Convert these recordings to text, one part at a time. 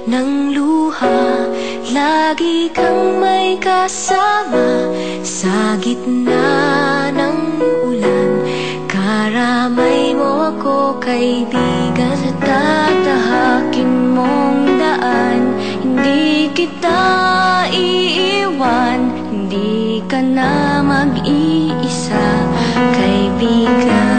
ng luha. Lagi kang may kasama sa gitna ng ulan. Karamay mo ako, kaibigan. Sa tatahakin mong daan, hindi kita iiwan. Hindi ka na mag-iisa, kaibigan.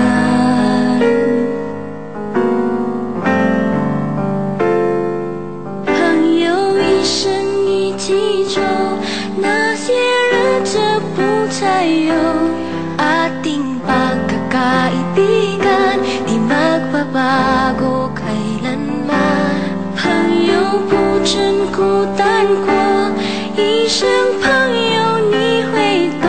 Ating pagkakaibigan di magbabago kailanman. 朋友不真孤单过，一生朋友你会懂。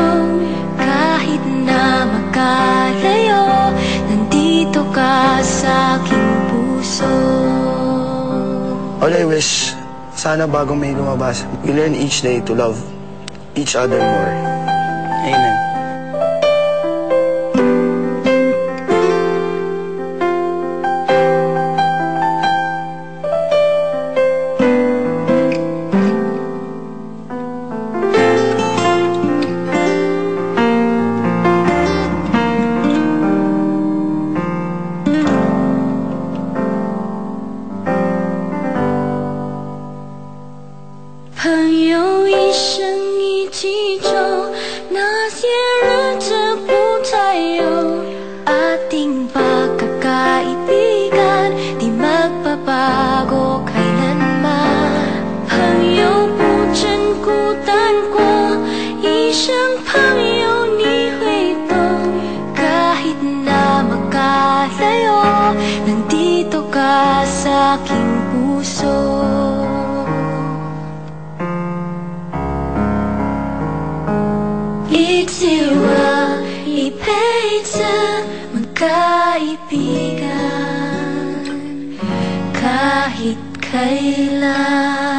kahit na magkalayo, nandito ka sa aking puso. All I wish, sana bago may lumabas, we learn each day to love each other more. Amen. Ating pagkakaibigan di magbabago kailanman. 朋友不真孤单过，一生朋友你会懂。kahit na magkalayo, nandito ka sa aking puso. 一起我一辈子 magkaibigan kahit kailan.